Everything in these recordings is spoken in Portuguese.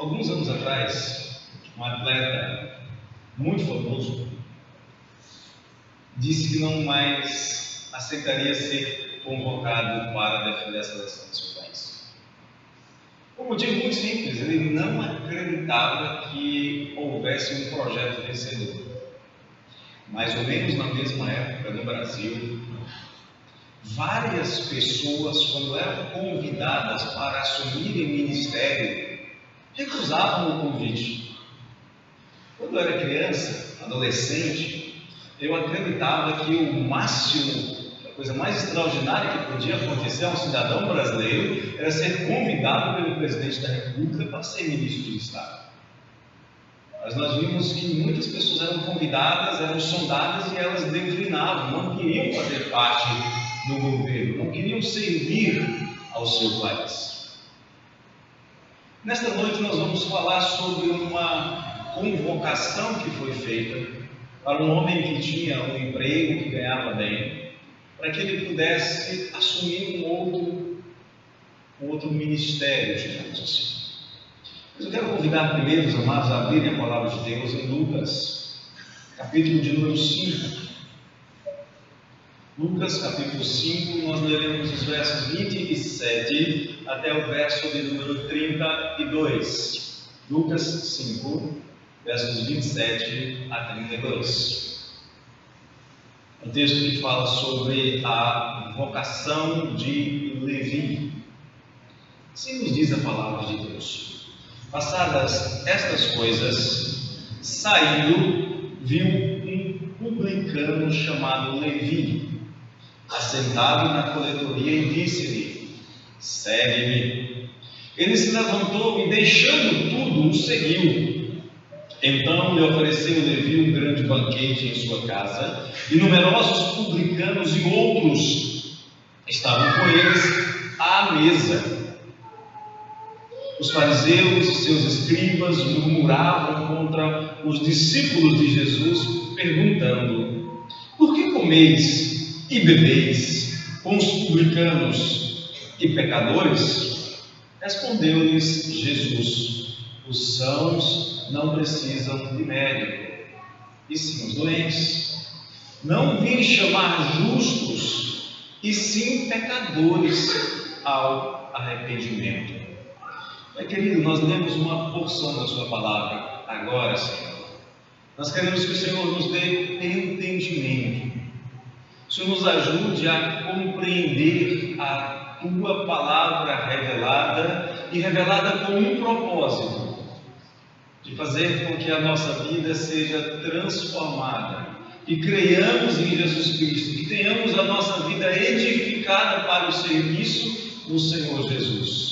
Alguns anos atrás, um atleta muito famoso disse que não mais aceitaria ser convocado para defender a seleção do seu país. Por um motivo muito simples, ele não acreditava que houvesse um projeto vencedor. Mais ou menos na mesma época, no Brasil, várias pessoas, quando eram convidadas para assumirem ministério, recusavam o convite. Quando eu era criança, adolescente, eu acreditava que o máximo, a coisa mais extraordinária que podia acontecer a um cidadão brasileiro era ser convidado pelo presidente da República para ser ministro de Estado. Mas nós vimos que muitas pessoas eram convidadas, eram sondadas e elas declinavam, não queriam fazer parte do governo, não queriam servir ao seu país. Nesta noite nós vamos falar sobre uma convocação que foi feita para um homem que tinha um emprego, que ganhava bem, para que ele pudesse assumir um outro ministério, digamos assim. Mas eu quero convidar primeiro os amados a abrirem a palavra de Deus em Lucas, capítulo de número 5. Lucas, capítulo 5, nós leremos os versos 27 até o verso de número 32. Lucas 5, versos 27 a 32. Um texto que fala sobre a vocação de Levi. Assim nos diz a palavra de Deus. Passadas estas coisas, saindo, viu um publicano chamado Levi, assentado na coletoria, e disse-lhe: segue-me. Ele se levantou e, deixando tudo, o seguiu. Então lhe ofereceu Levi um grande banquete em sua casa, e numerosos publicanos e outros estavam com eles à mesa. Os fariseus e seus escribas murmuravam contra os discípulos de Jesus, perguntando: por que comeis e bebeis com os publicanos e pecadores? Respondeu-lhes Jesus: os sãos não precisam de médico, e sim os doentes. Não vim chamar justos, e sim pecadores ao arrependimento. Pai querido, nós lemos uma porção da sua palavra agora, Senhor. Nós queremos que o Senhor nos dê entendimento. O Senhor nos ajude a compreender a tua palavra revelada, e revelada com um propósito: de fazer com que a nossa vida seja transformada, que creiamos em Jesus Cristo, que tenhamos a nossa vida edificada para o serviço do Senhor Jesus.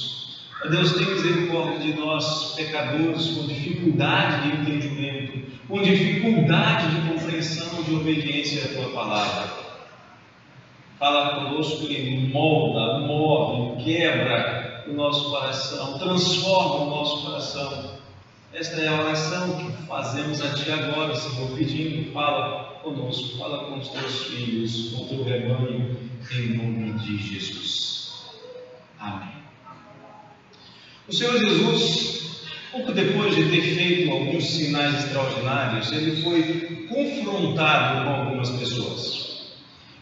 Ó Deus, tem misericórdia de nós, pecadores, com dificuldade de entendimento, com dificuldade de compreensão, de obediência à tua palavra. Fala conosco e molda, move, quebra o nosso coração, transforma o nosso coração. Esta é a oração que fazemos a Ti agora, Senhor, pedindo: fala conosco, fala com os Teus filhos, com o Teu rebanho, em nome de Jesus. Amém. O Senhor Jesus, pouco depois de ter feito alguns sinais extraordinários, ele foi confrontado com algumas pessoas.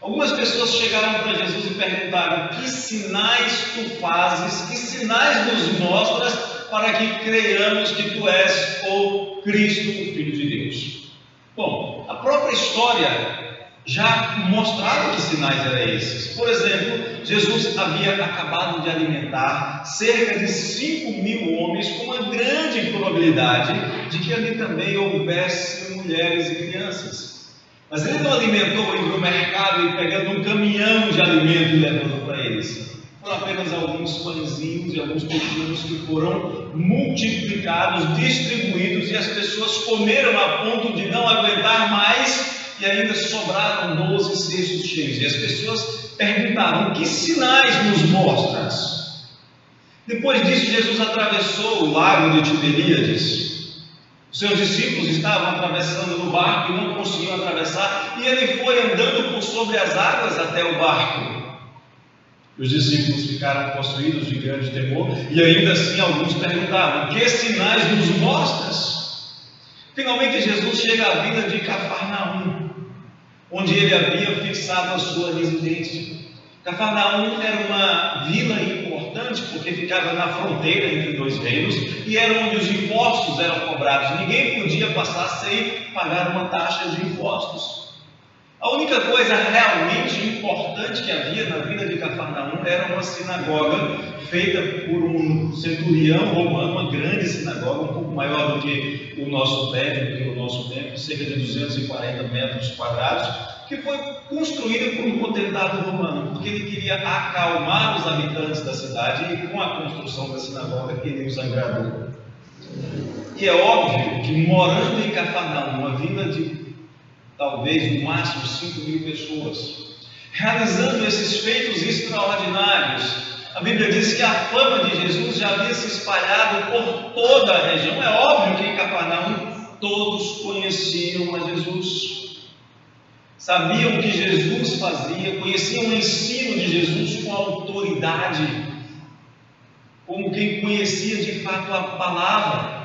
Algumas pessoas chegaram para Jesus e perguntaram: que sinais tu fazes, que sinais nos mostras para que creiamos que tu és o Cristo, o Filho de Deus? Bom, a própria história já mostrava que sinais eram esses. Por exemplo, Jesus havia acabado de alimentar cerca de 5.000 homens, com uma grande probabilidade de que ali também houvesse mulheres e crianças. Mas ele não alimentou indo no mercado e pegando um caminhão de alimento e levando para eles. Foram apenas alguns pãezinhos e alguns peixinhos que foram multiplicados, distribuídos, e as pessoas comeram a ponto de não aguentar mais, e ainda sobraram 12 cestos cheios. E as pessoas perguntaram: que sinais nos mostras? Depois disso, Jesus atravessou o lago de Tiberíades. Os seus discípulos estavam atravessando no barco e não conseguiam atravessar, e ele foi andando por sobre as águas até o barco. Os discípulos ficaram possuídos de grande temor e ainda assim alguns perguntavam: que sinais nos mostras? Finalmente Jesus chega à vila de Cafarnaum, onde ele havia fixado a sua residência. Cafarnaum era uma vila importante porque ficava na fronteira entre dois reinos e era onde os impostos eram cobrados. Ninguém podia passar sem pagar uma taxa de impostos. A única coisa realmente importante que havia na vila de Cafarnaum era uma sinagoga feita por um centurião romano, uma grande sinagoga, um pouco maior do que o nosso templo, cerca de 240 metros quadrados, que foi construída por um potentado romano, porque ele queria acalmar os habitantes da cidade e com a construção da sinagoga ele os agradou. E é óbvio que morando em Cafarnaum, uma vila de talvez no máximo 5.000 pessoas, realizando esses feitos extraordinários, a Bíblia diz que a fama de Jesus já havia se espalhado por toda a região. É óbvio que em Cafarnaum todos conheciam a Jesus, sabiam o que Jesus fazia, conheciam o ensino de Jesus com autoridade, como quem conhecia de fato a palavra.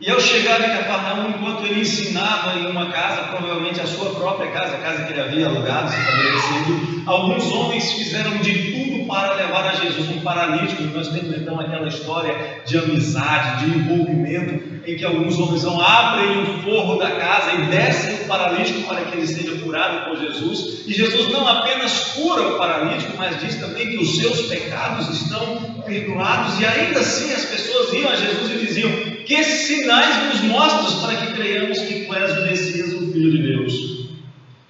E ao chegar em Cafarnaum, enquanto ele ensinava em uma casa, provavelmente a sua própria casa, a casa que ele havia alugado, estabelecido, alguns homens fizeram de tudo para levar a Jesus um paralítico. Nós temos então aquela história de amizade, de envolvimento, em que alguns homens abrem o forro da casa e descem o paralítico para que ele seja curado por Jesus. E Jesus não apenas cura o paralítico, mas diz também que os seus pecados estão perdoados. E ainda assim as pessoas iam a Jesus e diziam: que sinais nos mostras para que creiamos que tu és o Messias, o Filho de Deus?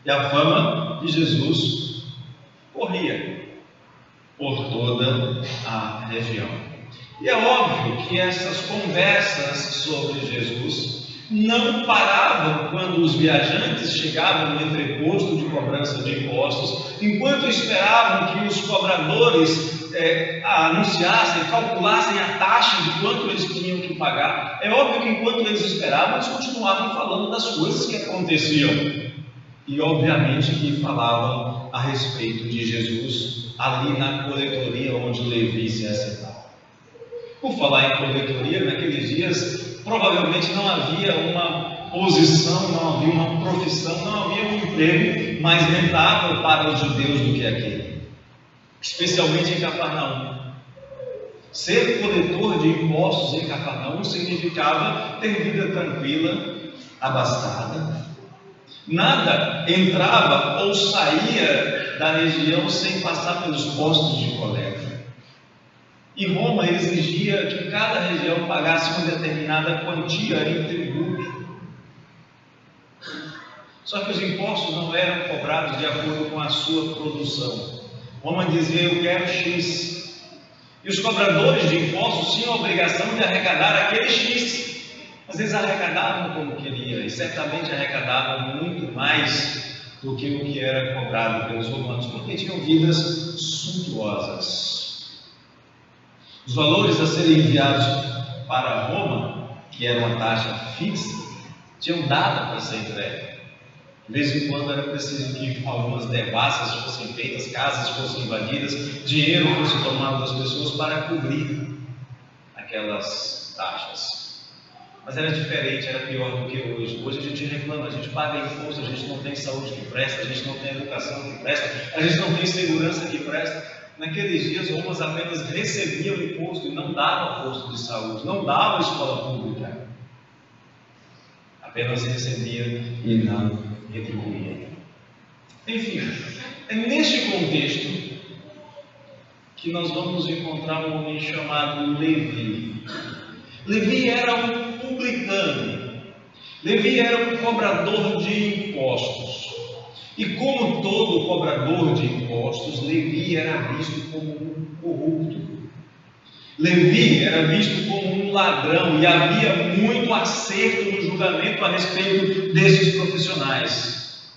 E a fama de Jesus corria por toda a região. E é óbvio que essas conversas sobre Jesus não paravam quando os viajantes chegavam no entreposto de cobrança de impostos, enquanto esperavam que os cobradores anunciassem, calculassem a taxa de quanto eles tinham que pagar. É óbvio que enquanto eles esperavam, eles continuavam falando das coisas que aconteciam. E obviamente que falavam a respeito de Jesus ali na coletoria onde Levi se assentava. Por falar em coletoria, naqueles dias provavelmente não havia uma posição, não havia uma profissão, não havia um emprego mais rentável para os judeus do que aquele, especialmente em Cafarnaum. Ser coletor de impostos em Cafarnaum significava ter vida tranquila, abastada. Nada entrava ou saía da região sem passar pelos postos de coleta. E Roma exigia que cada região pagasse uma determinada quantia em tributo. Só que os impostos não eram cobrados de acordo com a sua produção. Roma dizia: eu quero X. E os cobradores de impostos tinham a obrigação de arrecadar aquele X. Mas eles arrecadavam como queriam, e certamente arrecadavam muito mais do que o que era cobrado pelos romanos, porque tinham vidas suntuosas. Os valores a serem enviados para Roma, que era uma taxa fixa, tinham data para ser entregue. De vez em quando era preciso que algumas devassas fossem feitas, casas fossem invadidas, dinheiro fosse tomado das pessoas para cobrir aquelas taxas. Mas era diferente, era pior do que hoje. Hoje a gente reclama, a gente paga imposto, a gente não tem saúde que presta, a gente não tem educação que presta, a gente não tem segurança que presta. Naqueles dias, Roma apenas recebia o imposto e não dava posto de saúde, não dava escola pública. Apenas recebia e não retribuía. Enfim, é neste contexto que nós vamos encontrar um homem chamado Levi. Levi era um publicano. Levi era um cobrador de impostos. E como todo cobrador de impostos, Levi era visto como um corrupto. Levi era visto como um ladrão e havia muito acerto no julgamento a respeito desses profissionais.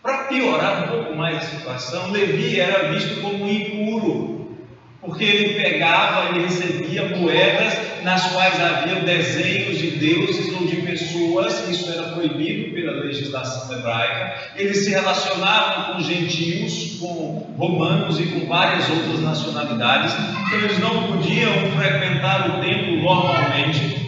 Para piorar um pouco mais a situação, Levi era visto como impuro. porque ele pegava, ele recebia moedas nas quais havia desenhos de deuses ou de pessoas. Isso era proibido pela legislação hebraica. Eles se relacionavam com gentios, com romanos e com várias outras nacionalidades, então eles não podiam frequentar o templo normalmente.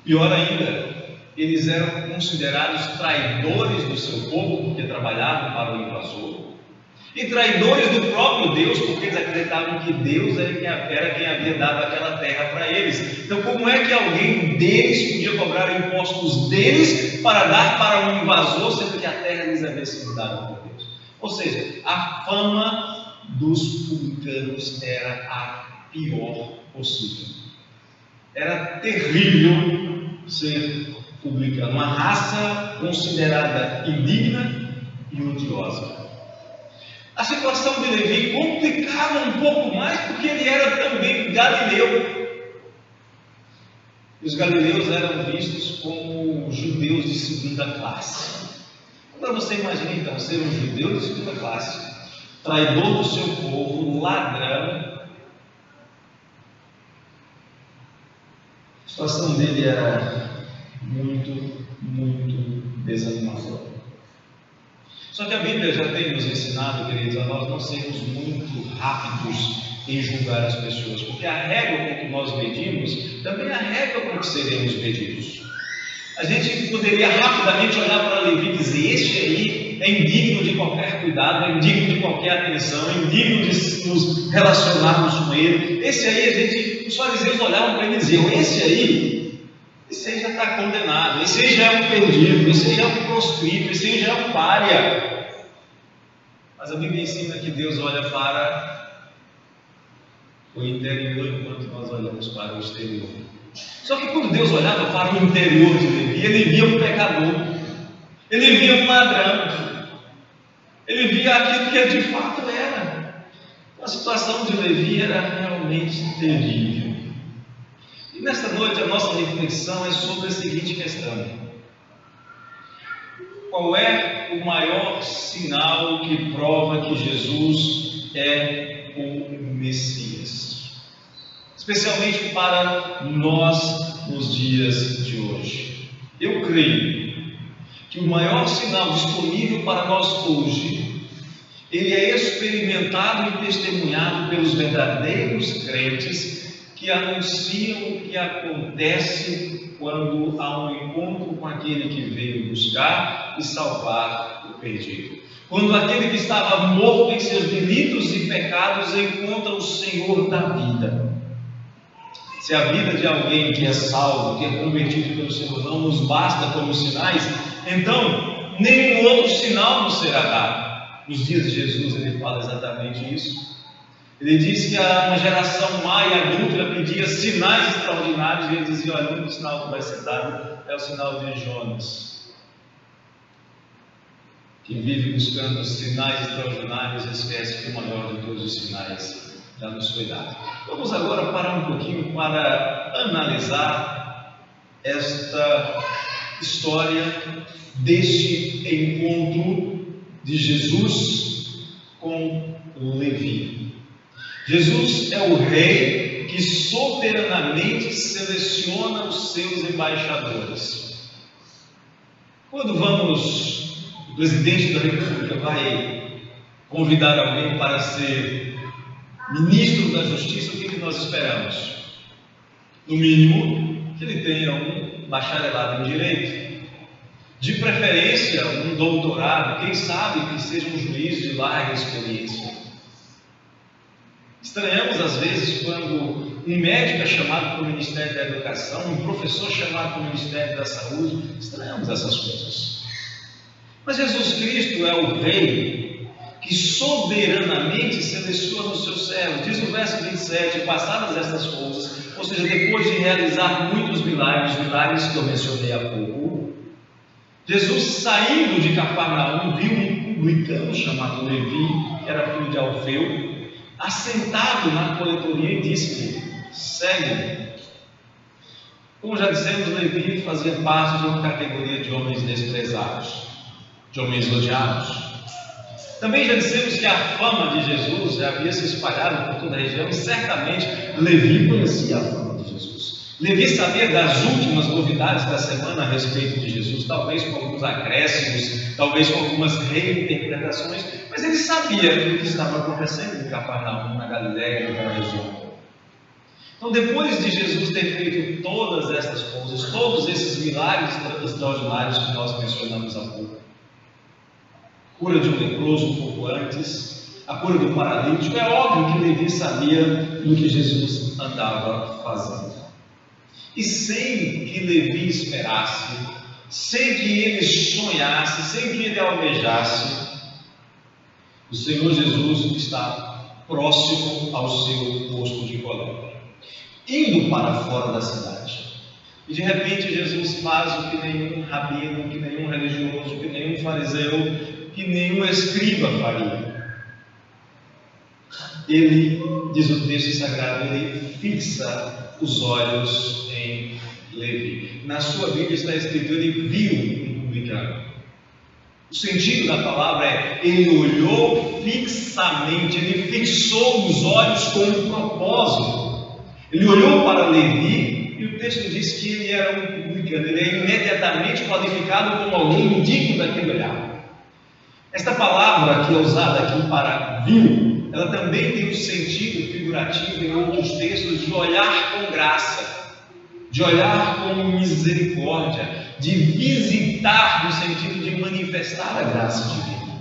Pior ainda, eles eram considerados traidores do seu povo, porque trabalhavam para o invasor, e traidores do próprio Deus, porque eles acreditavam que Deus era quem havia dado aquela terra para eles. Então, como é que alguém deles podia cobrar impostos deles para dar para um invasor, sendo que a terra lhes havia sido dada por Deus? Ou seja, a fama dos publicanos era a pior possível. Era terrível ser publicano, uma raça considerada indigna e odiosa. A situação de Levi complicava um pouco mais porque ele era também galileu. E os galileus eram vistos como judeus de segunda classe. Agora você imagina então ser um judeu de segunda classe, traidor do seu povo, ladrão. A situação dele era muito desanimadora. Só que a Bíblia já tem nos ensinado, queridos, a nós não sermos muito rápidos em julgar as pessoas, porque a régua com que nós medimos também é a régua com que seremos medidos. A gente poderia rapidamente olhar para Levi e dizer: este aí é indigno de qualquer cuidado, é indigno de qualquer atenção, é indigno de nos relacionarmos com ele. Esse aí, os fariseus olhavam para ele e diziam: esse aí já está condenado, esse aí já é um perdido, esse aí já é um proscrito, esse aí já é um pária. Mas a Bíblia ensina que Deus olha para o interior enquanto nós olhamos para o exterior. Só que quando Deus olhava para o interior de Levi, ele via um pecador, ele via um ladrão, ele via aquilo que ele de fato era. A situação de Levi era realmente terrível. E nesta noite a nossa reflexão é sobre a seguinte questão: qual é o maior sinal que prova que Jesus é o Messias? Especialmente para nós nos dias de hoje. Eu creio que o maior sinal disponível para nós hoje, ele é experimentado e testemunhado pelos verdadeiros crentes que anunciam o que acontece quando há um encontro com aquele que veio buscar e salvar o perdido. Quando aquele que estava morto em seus delitos e pecados encontra o Senhor da vida. Se a vida de alguém que é salvo, que é convertido pelo Senhor, não nos basta como sinais, então nenhum outro sinal nos será dado. Nos dias de Jesus ele fala exatamente isso. Ele disse que uma geração má e adúltera pedia sinais extraordinários, e ele dizia: olha, o único sinal que vai ser dado é o sinal de Jonas, que vive buscando sinais extraordinários e esquece que o maior de todos os sinais já nos foi dado. Vamos agora parar um pouquinho para analisar esta história deste encontro de Jesus com Levi. Jesus é o rei que soberanamente seleciona os seus embaixadores. Quando o presidente da República vai convidar alguém para ser ministro da Justiça, o que nós esperamos? No mínimo, que ele tenha um bacharelado em Direito, de preferência um doutorado, quem sabe que seja um juiz de larga experiência. Estranhamos às vezes quando um médico é chamado para o Ministério da Educação, um professor chamado para o Ministério da Saúde. Estranhamos essas coisas. Mas Jesus Cristo é o Rei que soberanamente seleciona os seus servos. Diz no verso 27, passadas estas coisas, ou seja, depois de realizar muitos milagres que eu mencionei há pouco, Jesus, saindo de Cafarnaum, viu um publicano chamado Levi, que era filho de Alfeu, assentado na coletoria, e disse-lhe: segue-me. Como já dissemos, Levi fazia parte de uma categoria de homens desprezados, de homens odiados. Também já dissemos que a fama de Jesus já havia se espalhado por toda a região e certamente Levi conhecia a fama de Jesus. Levi sabia das últimas novidades da semana a respeito de Jesus, talvez com alguns acréscimos, talvez com algumas reinterpretações, mas ele sabia o que estava acontecendo em Cafarnaum, na Galiléia e naquela região. Então, depois de Jesus ter feito todas essas coisas, todos esses milagres extraordinários que nós mencionamos há pouco, a cura de um leproso um pouco antes, a cura do paralítico, é óbvio que Levi sabia do que Jesus andava fazendo. E sem que Levi esperasse, sem que ele sonhasse, sem que ele almejasse, o Senhor Jesus está próximo ao seu posto de coleta, indo para fora da cidade. E de repente Jesus faz o que nenhum rabino, que nenhum religioso, que nenhum fariseu, que nenhum escriba faria. Ele, diz o texto sagrado, ele fixa os olhos em Levi. Na sua Bíblia está escrito, ele viu um publicano. O sentido da palavra é, ele olhou fixamente, ele fixou os olhos com um propósito. Ele olhou para Levi e o texto diz que ele era um publicano. Ele é imediatamente qualificado como alguém digno daquele olhar. Esta palavra que é usada aqui para viu, ela também tem um sentido figurativo em outros textos de olhar com graça, de olhar com misericórdia, de visitar no sentido de manifestar a graça divina.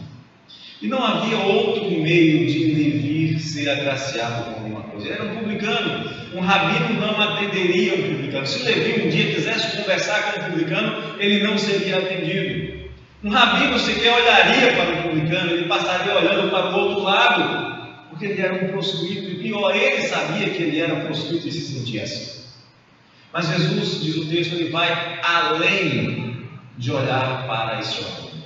E não havia outro meio de Levi ser agraciado com alguma coisa. Ele era um publicano, um rabino não atenderia um publicano. Se Levi um dia quisesse conversar com um publicano, ele não seria atendido. Um rabino sequer olharia para o publicano, ele passaria olhando para o outro lado, porque ele era um prostituto, e pior, ele sabia que ele era um prostituto e se sentia assim. Mas Jesus, diz o texto, ele vai além de olhar para esse homem.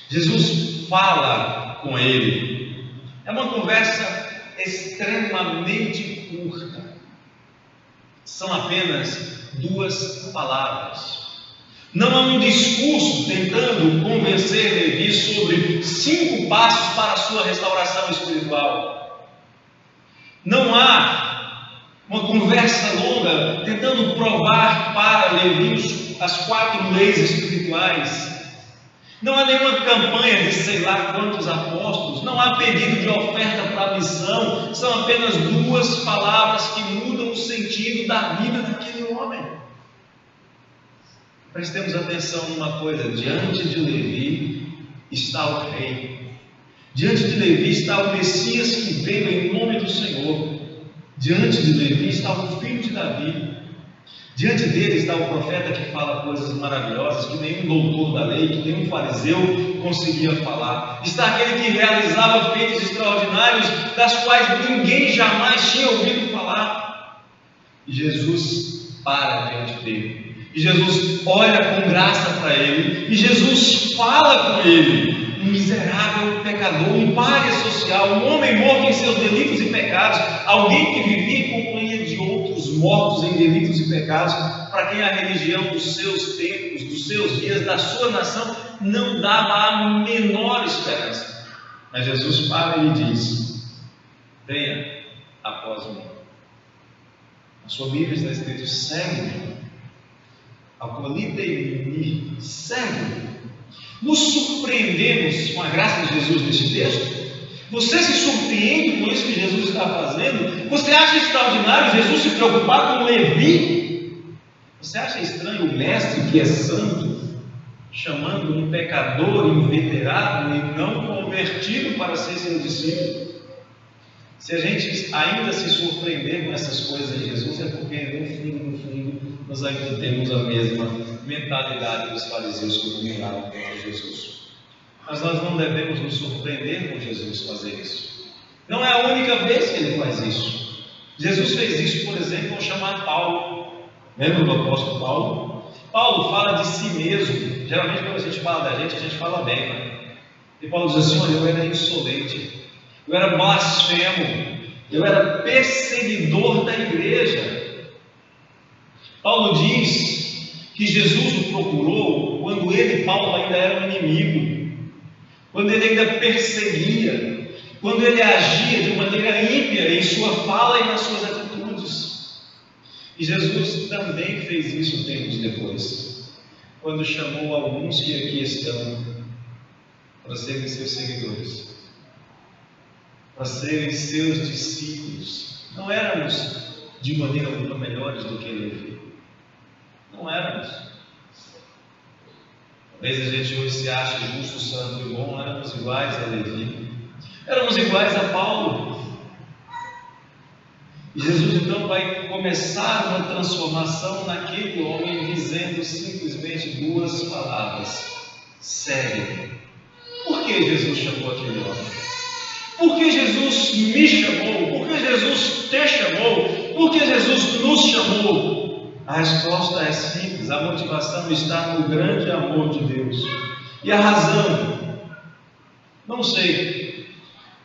Jesus fala com ele. É uma conversa extremamente curta. São apenas 2 palavras. Não há um discurso tentando convencer Levi sobre 5 passos para a sua restauração espiritual. Não há uma conversa longa tentando provar para Levi as 4 leis espirituais. Não há nenhuma campanha de sei lá quantos apóstolos. Não há pedido de oferta para a missão. São apenas 2 palavras que mudam o sentido da vida daquele homem. Prestemos atenção numa coisa, diante de Levi está o rei, diante de Levi está o Messias que veio em nome do Senhor, diante de Levi está o filho de Davi, diante dele está o profeta que fala coisas maravilhosas que nenhum doutor da lei, que nenhum fariseu conseguia falar, está aquele que realizava feitos extraordinários das quais ninguém jamais tinha ouvido falar, e Jesus para diante dele. E Jesus olha com graça para ele, e Jesus fala com ele, um miserável pecador, um pária social, um homem morto em seus delitos e pecados, alguém que vivia em companhia de outros mortos em delitos e pecados, para quem a religião dos seus tempos, dos seus dias, da sua nação, não dava a menor esperança. Mas Jesus para e lhe diz: venha após mim. Na sua Bíblia está escrito: segue-me. Acolitei-me, segue. Nos surpreendemos com a graça de Jesus neste texto? Você se surpreende com isso que Jesus está fazendo? Você acha extraordinário Jesus se preocupar com Levi? Você acha estranho o mestre que é santo chamando um pecador inveterado e não convertido para ser seu discípulo? Se a gente ainda se surpreender com essas coisas de Jesus, é porque no fundo, nós ainda temos a mesma mentalidade dos fariseus que murmuraram contra Jesus. Mas nós não devemos nos surpreender com Jesus fazer isso. Não é a única vez que ele faz isso. Jesus fez isso, por exemplo, ao chamar Paulo. Lembra do apóstolo Paulo? Paulo fala de si mesmo. Geralmente quando a gente fala da gente, a gente fala bem, né? E Paulo diz assim: olha, eu era insolente, eu era blasfemo, eu era perseguidor da igreja. Paulo diz que Jesus o procurou quando ele, Paulo, ainda era um inimigo. quando ele ainda perseguia, quando ele agia de maneira ímpia em sua fala e nas suas atitudes. E Jesus também fez isso tempos depois, quando chamou alguns que aqui estão para serem seus seguidores, para serem seus discípulos. Não éramos de maneira alguma melhores do que Levi. Não éramos. Talvez a gente hoje se ache justo, santo e bom. Éramos iguais a Levi. Éramos iguais a Paulo. E Jesus então vai começar uma transformação naquele homem, dizendo simplesmente duas palavras: segue. Por que Jesus chamou aquele homem? Por que Jesus me chamou? Por que Jesus te chamou? Por que Jesus nos chamou? A resposta é simples, a motivação está no grande amor de Deus. E a razão? Não sei,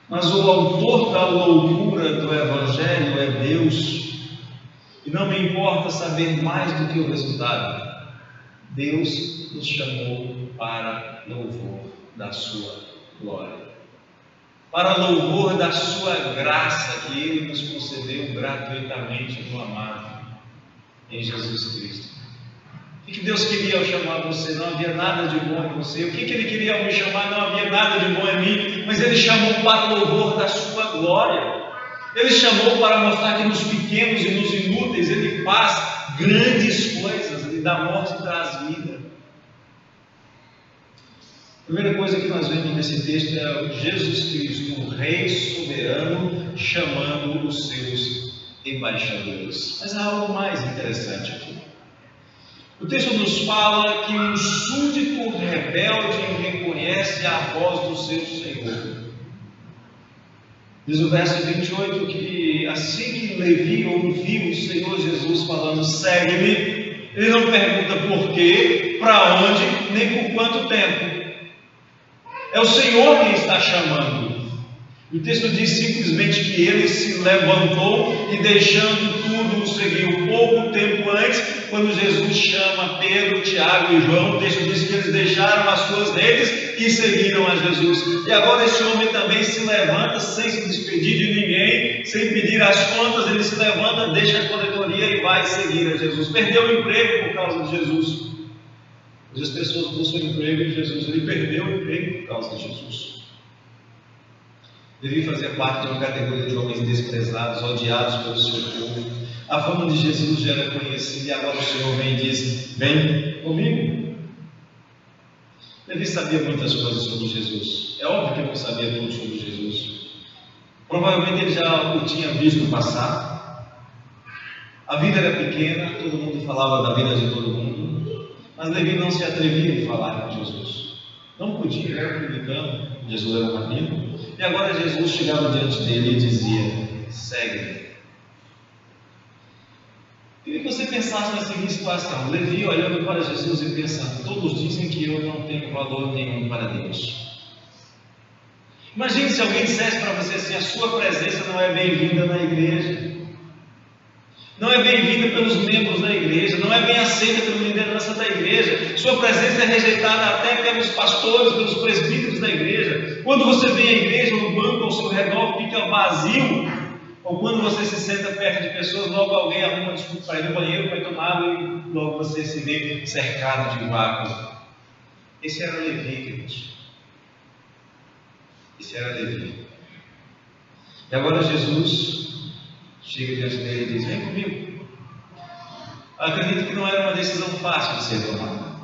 mas o autor da loucura do Evangelho é Deus, e não me importa saber mais do que o resultado. Deus nos chamou para louvor da sua glória, para louvor da sua graça que Ele nos concedeu gratuitamente no amado, em Jesus Cristo. O que Deus queria ao chamar você? Não havia nada de bom em você. O que Ele queria ao me chamar? Não havia nada de bom em mim, mas Ele chamou para louvor da sua glória. Ele chamou para mostrar que nos pequenos e nos inúteis Ele faz grandes coisas. Ele da morte traz vida. A primeira coisa que nós vemos nesse texto é Jesus Cristo, o Rei soberano, chamando os seus embaixadores. Mas há algo mais interessante aqui. O texto nos fala que um súdito rebelde reconhece a voz do seu Senhor. Diz o verso 28 que assim que Levi ouviu o Senhor Jesus falando, segue-me, ele não pergunta por quê, para onde, nem por quanto tempo. É o Senhor quem está chamando. O texto diz simplesmente que ele se levantou e deixando tudo o seguiu. Pouco tempo antes, quando Jesus chama Pedro, Tiago e João, o texto diz que eles deixaram as suas redes e seguiram a Jesus. E agora esse homem também se levanta sem se despedir de ninguém, sem pedir as contas, ele se levanta, deixa a coletoria e vai seguir a Jesus. Perdeu o emprego por causa de Jesus. As pessoas buscam emprego em Jesus, ele perdeu o emprego por causa de Jesus. Devia fazer parte de uma categoria de homens desprezados, odiados pelo seu povo. A fama de Jesus já era conhecida e agora o Senhor vem e diz: vem comigo. Levi sabia muitas coisas sobre Jesus. É óbvio que ele não sabia tudo sobre Jesus. Provavelmente ele já o tinha visto passar. A vida era pequena, todo mundo falava da vida de todo mundo. Mas Levi não se atrevia a falar com Jesus. Não podia, ele era publicano, Jesus era um rabino. E agora Jesus chegava diante dele e dizia: segue-me. Queria que você pensasse na seguinte situação: Levi olhando para Jesus e pensando, todos dizem que eu não tenho valor nenhum para Deus. Imagine se alguém dissesse para você assim: a sua presença não é bem-vinda na igreja, não é bem-vinda pelos membros da igreja, não é bem aceita pela liderança da igreja, sua presença é rejeitada até pelos pastores, pelos presbíteros da igreja. Quando você vem à igreja, o banco ao seu redor fica vazio, ou quando você se senta perto de pessoas, logo alguém arruma desculpa para ir no banheiro, para tomar água e logo você se vê cercado de vácuo. Esse era Levi, queridos. Esse era Levi. E agora Jesus chega diante dele e diz: vem comigo. Acredito que não era uma decisão fácil de ser tomada.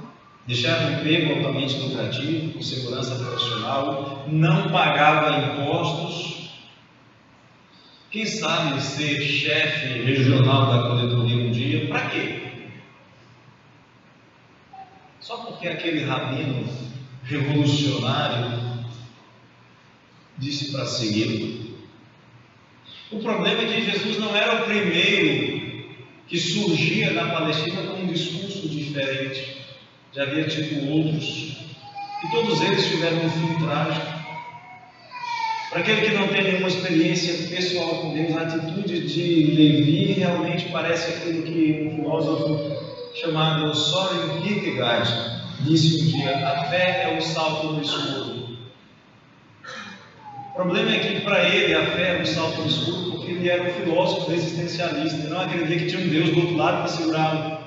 Deixar um emprego altamente lucrativo, com segurança profissional, não pagava impostos. Quem sabe ser chefe regional da coletoria um dia, para quê? Só porque aquele rabino revolucionário disse para segui-lo. O problema é que Jesus não era o primeiro que surgia na Palestina com um discurso diferente. Já havia tido outros, e todos eles tiveram um fim trágico. Para aquele que não tem nenhuma experiência pessoal com Deus, a atitude de Levi realmente parece aquilo que um filósofo chamado Søren Kierkegaard disse um dia: a fé é um salto no escuro. problema é que para ele a fé era um salto no escuro, porque ele era um filósofo existencialista, ele não acreditia que tinha um Deus do outro lado para segurá-lo.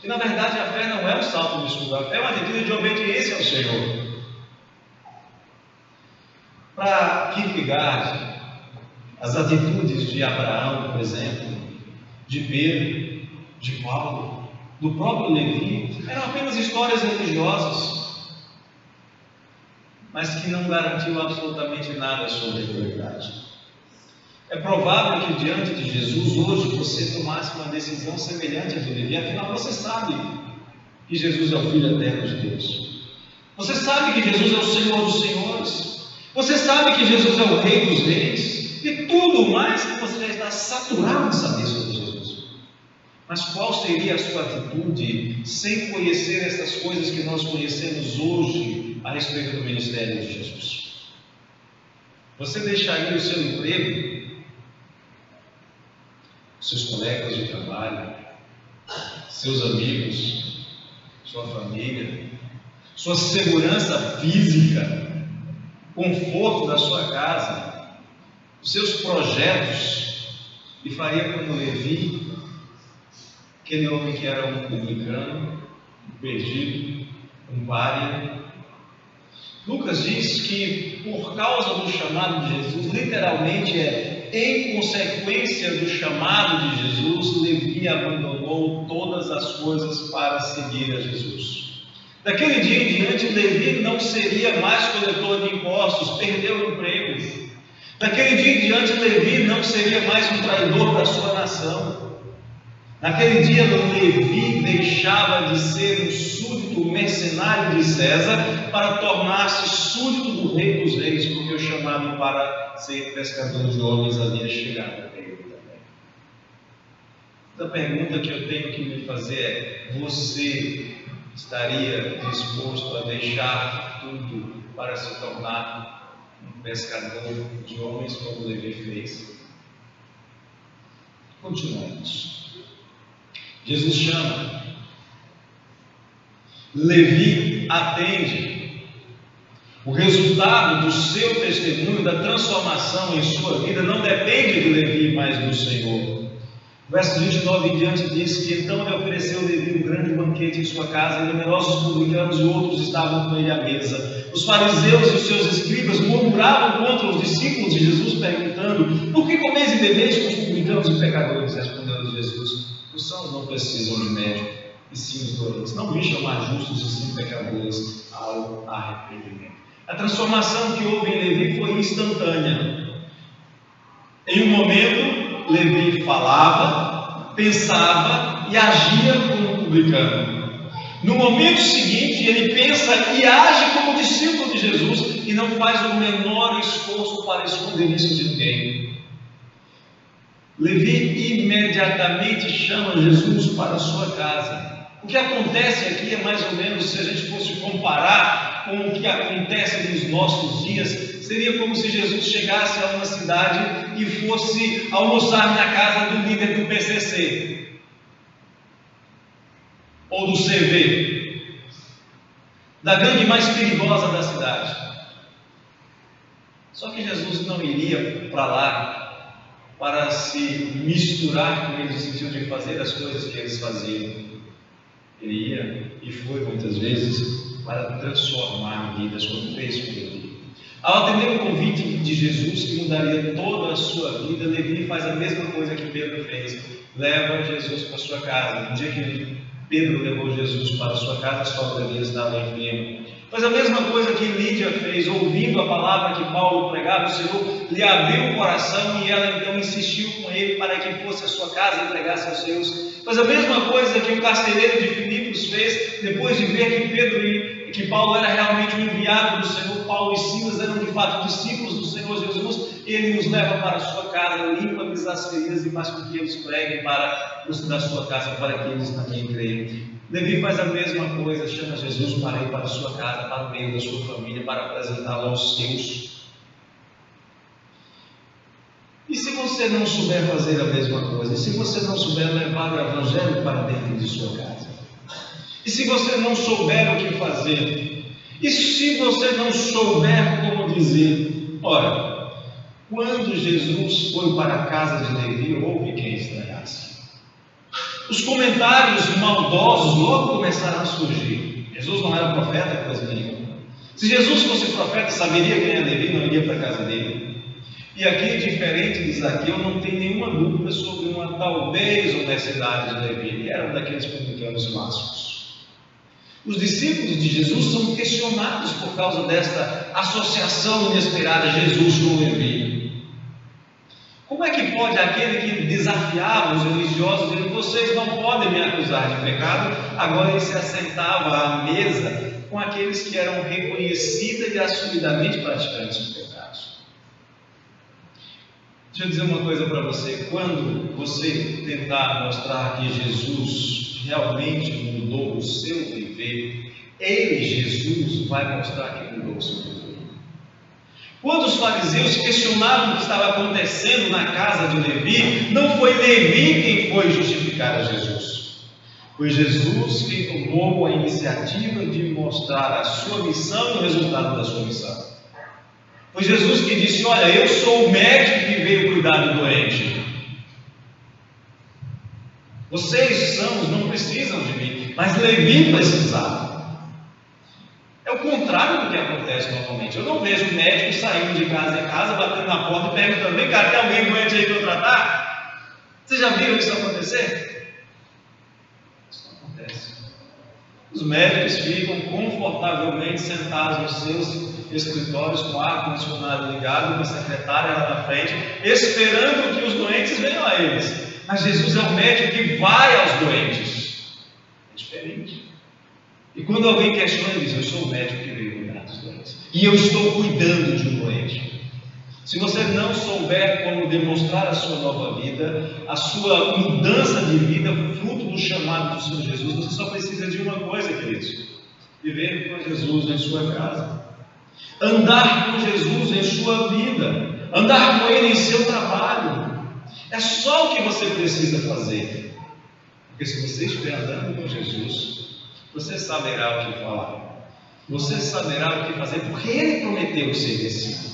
E na verdade a fé não é um salto no escuro, a fé é uma atitude de obediência ao Senhor. Para Kierkegaard, as atitudes de Abraão, por exemplo, de Pedro, de Paulo, do próprio Levi, eram apenas histórias religiosas, mas que não garantiam absolutamente nada sobre a eternidade. É provável que diante de Jesus hoje você tomasse uma decisão semelhante à de Levi, afinal você sabe que Jesus é o Filho eterno de Deus. Você sabe que Jesus é o Senhor dos senhores. Você sabe que Jesus é o Rei dos reis. E tudo mais que você já está saturado de saber sobre Jesus. Mas qual seria a sua atitude sem conhecer essas coisas que nós conhecemos hoje a respeito do ministério de Jesus? Você deixaria o seu emprego, seus colegas de trabalho, seus amigos, sua família, sua segurança física, conforto da sua casa, os seus projetos, e faria como Levi, aquele homem que era um publicano, um perdido, um pária? Lucas diz que por causa do chamado de Jesus, literalmente em consequência do chamado de Jesus, Levi abandonou todas as coisas para seguir a Jesus. Daquele dia em diante, Levi não seria mais coletor de impostos, perdeu o emprego. Daquele dia em diante, Levi não seria mais um traidor da sua nação. Naquele dia, Levi deixava de ser um súdito mercenário de César para tornar-se súdito do Rei dos Reis, porque o chamado para ser pescador de homens havia chegado a ele também. Então, a pergunta que eu tenho que me fazer é: você estaria disposto a deixar tudo para se tornar um pescador de homens como Levi fez? Continuamos. Jesus chama, Levi atende. O resultado do seu testemunho, da transformação em sua vida, não depende de Levi, mas do Senhor. Verso 29 em diante diz que então ele ofereceu Levi um grande banquete em sua casa, e numerosos publicanos e outros estavam com ele à mesa. Os fariseus e os seus escribas murmuravam contra os discípulos de Jesus, perguntando: por que comeis e bebeis com os publicanos e pecadores? Respondeu Jesus: os sãos não precisam de médico, e sim os doentes. Não vim chamar justos, e sim pecadores ao arrependimento. A transformação que houve em Levi foi instantânea. Em um momento, Levi falava, pensava e agia como um publicano. No momento seguinte, ele pensa e age como discípulo de Jesus e não faz o menor esforço para esconder isso de ninguém. Levi imediatamente chama Jesus para a sua casa. O que acontece aqui é mais ou menos, se a gente fosse comparar com o que acontece nos nossos dias, seria como se Jesus chegasse a uma cidade e fosse almoçar na casa do líder do PCC ou do CV, da gangue mais perigosa da cidade. Só que Jesus não iria para lá para se misturar com eles no sentido de fazer as coisas que eles faziam. Ele ia e foi muitas vezes para transformar vidas, como fez com Levi. Ao atender o convite de Jesus, que mudaria toda a sua vida, Levi faz a mesma coisa que Pedro fez: leva Jesus para sua casa. No dia que Pedro levou Jesus para sua casa, a sogra dele estava enferma. Faz a mesma coisa que Lídia fez, ouvindo a palavra que Paulo pregava, o Senhor lhe abriu o coração e ela então insistiu com ele para que fosse à sua casa e pregasse aos seus. Faz a mesma coisa que o carcereiro de Filipos fez, depois de ver que Pedro e que Paulo era realmente um enviado do Senhor. Paulo e Silas eram de fato discípulos do Senhor Jesus. Ele os leva para a sua casa, limpa-lhes as feridas e faz com que eles preguem para os da sua casa, para que eles também creiam. Levi faz a mesma coisa, chama Jesus para ir para a sua casa, para o meio da sua família, para apresentá-lo aos seus. E se você não souber fazer a mesma coisa? E se você não souber levar o Evangelho para dentro de sua casa? E se você não souber o que fazer? E se você não souber como dizer, ora, quando Jesus foi para a casa de Levi, houve quem estranhasse. Os comentários maldosos logo começaram a surgir. Jesus não era profeta, coisa nenhuma. Se Jesus fosse profeta, saberia quem é Levi, não iria para a casa dele. E aqui, diferente de Zaqueu, não tem nenhuma dúvida sobre uma talvez honestidade de Levi. Ele era um daqueles publicanos máximos. Os discípulos de Jesus são questionados por causa desta associação inesperada Jesus com Levi. Como é que pode aquele que desafiava os religiosos dizer: vocês não podem me acusar de pecado, agora ele se assentava à mesa com aqueles que eram reconhecida e assumidamente praticantes de pecados? Deixa eu dizer uma coisa para você: quando você tentar mostrar que Jesus realmente mudou o seu viver, ele, Jesus, vai mostrar que mudou o seu viver. Quando os fariseus questionavam o que estava acontecendo na casa de Levi, não foi Levi quem foi justificar a Jesus. Foi Jesus quem tomou a iniciativa de mostrar a sua missão e o resultado da sua missão. Foi Jesus quem disse: olha, eu sou o médico que veio cuidar do doente. Vocês sãos não precisam de mim, mas Levi precisava. É o contrário do que acontece normalmente. Eu não vejo médicos saindo de casa em casa, batendo na porta e perguntando: vem cá, tem alguém doente aí para eu tratar? Vocês já viram isso acontecer? Isso não acontece. Os médicos ficam confortavelmente sentados nos seus escritórios com o ar-condicionado ligado, com a secretária lá na frente, esperando que os doentes venham a eles. Mas Jesus é o médico que vai aos doentes. É diferente. E quando alguém questiona, ele diz: eu sou o médico que veio cuidar dos doentes, e eu estou cuidando de um doente. Se você não souber como demonstrar a sua nova vida, a sua mudança de vida, fruto do chamado do Senhor Jesus, você só precisa de uma coisa, queridos: viver com Jesus em sua casa, andar com Jesus em sua vida, andar com Ele em seu trabalho. É só o que você precisa fazer. Porque se você estiver andando com Jesus, você saberá o que falar, você saberá o que fazer, porque Ele prometeu ser esse.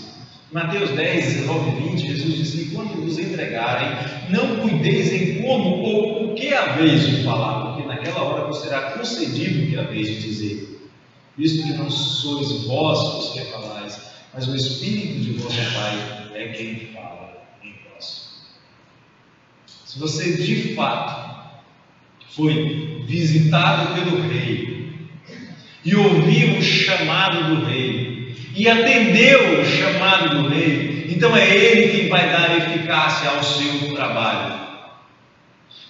Mateus 10, 19 e 20, Jesus disse: quando vos entregarem, não cuideis em como ou o que haveis de falar, porque naquela hora vos será concedido o que haveis de dizer, visto que não sois vós os que falais, mas o Espírito de vosso Pai é quem fala em vós. Se você de fato foi visitado pelo Rei e ouviu o chamado do Rei e atendeu o chamado do Rei, então é Ele quem vai dar eficácia ao seu trabalho.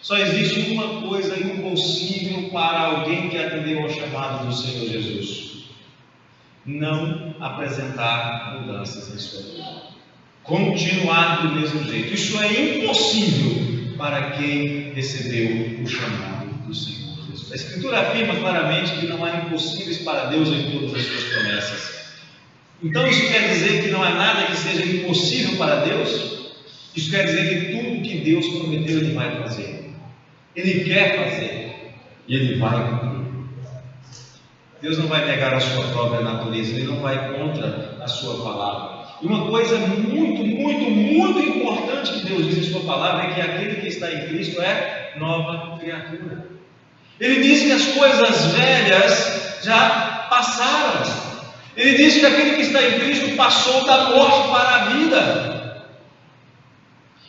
Só existe uma coisa impossível para alguém que atendeu ao chamado do Senhor Jesus: não apresentar mudanças em sua vida, continuar do mesmo jeito. Isso é impossível para quem recebeu o chamado do Senhor Jesus. A Escritura afirma claramente que não há impossíveis para Deus em todas as suas promessas. Então isso quer dizer que não há nada que seja impossível para Deus? Isso quer dizer que tudo que Deus prometeu Ele vai fazer, Ele quer fazer e Ele vai cumprir. Deus não vai negar a sua própria natureza, Ele não vai contra a sua palavra. E uma coisa muito, muito, muito importante que Deus diz em sua palavra é que aquele que está em Cristo é nova criatura. Ele diz que as coisas velhas já passaram. Ele diz que aquele que está em Cristo passou da morte para a vida.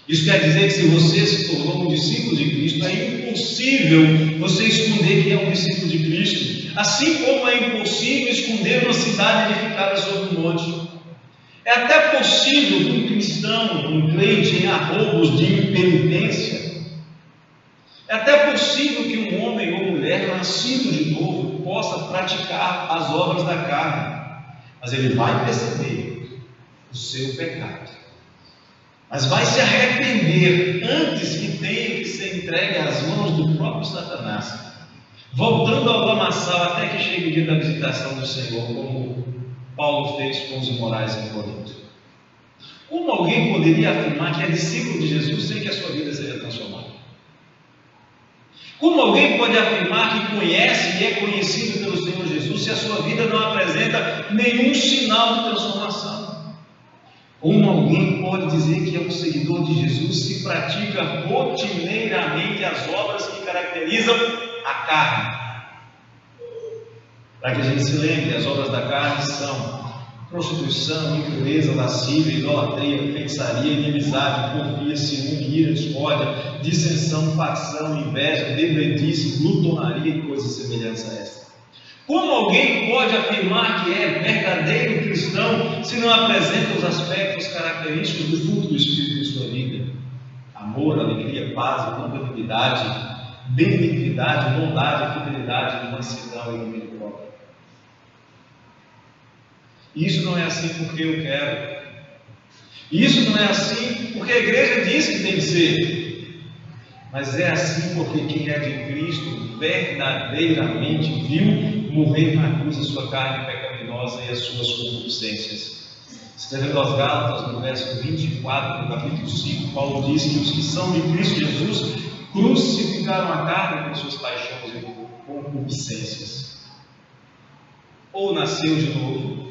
Isso quer dizer que se você se tornou um discípulo de Cristo, é impossível você esconder que é um discípulo de Cristo. Assim como é impossível esconder uma cidade edificada sobre um monte. É até possível que um cristão, um crente em arroubos de impenitência, é até possível que um homem ou mulher nascido de novo possa praticar as obras da carne, mas ele vai perceber o seu pecado, mas vai se arrepender antes que tenha que ser entregue às mãos do próprio Satanás, voltando ao lamaçal até que chegue o dia da visitação do Senhor, como Paulo fez com os imorais em Corinto. Como alguém poderia afirmar que é discípulo de Jesus sem que a sua vida seja transformada? Como alguém pode afirmar que conhece e é conhecido pelo Senhor Jesus se a sua vida não apresenta nenhum sinal de transformação? Como alguém pode dizer que é um seguidor de Jesus se pratica rotineiramente as obras que caracterizam a carne? Para que a gente se lembre, as obras da carne são prostituição, impureza, lascívia, idolatria, feitiçaria, inimizade, porfia, ciúme, ira, discórdia, dissensão, facção, inveja, bebedice, glutonaria e coisas semelhantes a esta. Como alguém pode afirmar que é verdadeiro cristão se não apresenta os aspectos característicos do fruto do Espírito em sua vida? Amor, alegria, paz, compatibilidade, benignidade, bondade, fidelidade, mansidão e domínio próprio. Isso não é assim porque eu quero. Isso não é assim porque a igreja diz que tem que ser. Mas é assim porque quem é de Cristo verdadeiramente viu morrer na cruz a sua carne pecaminosa e as suas concupiscências. Escrevendo aos Gálatas, no verso 24 do capítulo 5, Paulo diz que os que são de Cristo Jesus crucificaram a carne com suas paixões e concupiscências. Ou nasceu de novo,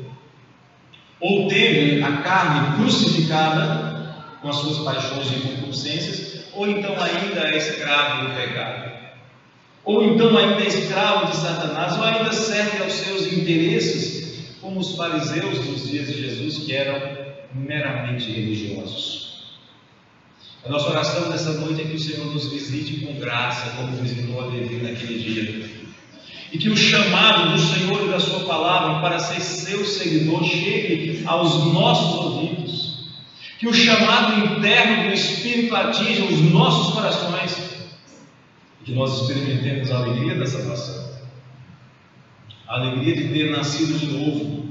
ou teve a carne crucificada com as suas paixões e concupiscências, ou então ainda é escravo do pecado, ou então ainda é escravo de Satanás, ou ainda serve aos seus interesses, como os fariseus dos dias de Jesus, que eram meramente religiosos. A nossa oração nessa noite é que o Senhor nos visite com graça, como visitou a Levi naquele dia. E que o chamado do Senhor e da sua palavra para ser seu seguidor chegue aos nossos ouvidos. Que o chamado interno do Espírito atinja os nossos corações. E que nós experimentemos a alegria da salvação. A alegria de ter nascido de novo.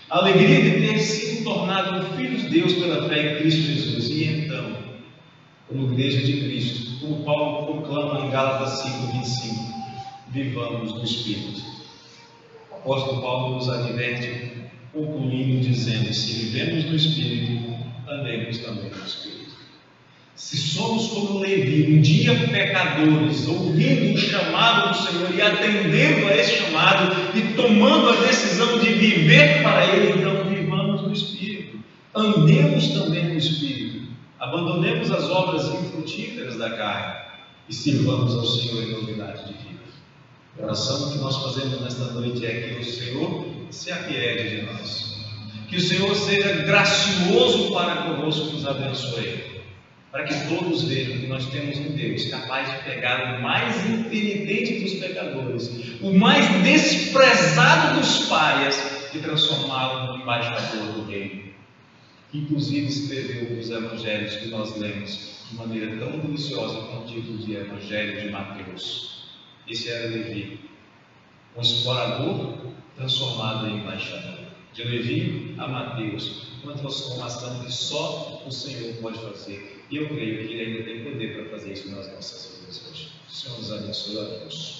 A alegria de ter sido tornado um filho de Deus pela fé em Cristo Jesus. E então, como igreja de Cristo, como Paulo proclama em Gálatas 5:25, vivamos no Espírito. O apóstolo Paulo nos adverte, concluindo dizendo: se vivemos no Espírito, andemos também no Espírito. Se somos como Levi, um dia pecadores, ouvindo o chamado do Senhor e atendendo a esse chamado e tomando a decisão de viver para Ele, então vivamos no Espírito, andemos também no Espírito, abandonemos as obras infrutíferas da carne e sirvamos ao Senhor em novidade de vida. A oração que nós fazemos nesta noite é que o Senhor se apiede de nós, que o Senhor seja gracioso para conosco e nos abençoe, para que todos vejam que nós temos um Deus capaz de pegar o mais impenitente dos pecadores, o mais desprezado dos paias, e transformá-lo no embaixador do reino, que inclusive escreveu os evangelhos que nós lemos de maneira tão deliciosa com o título de Evangelho de Mateus. Esse era Levi, um explorador transformado em embaixador. De Levi a Mateus, uma transformação que só o Senhor pode fazer. E eu creio que Ele ainda tem poder para fazer isso nas nossas vidas hoje. O Senhor nos abençoe a todos.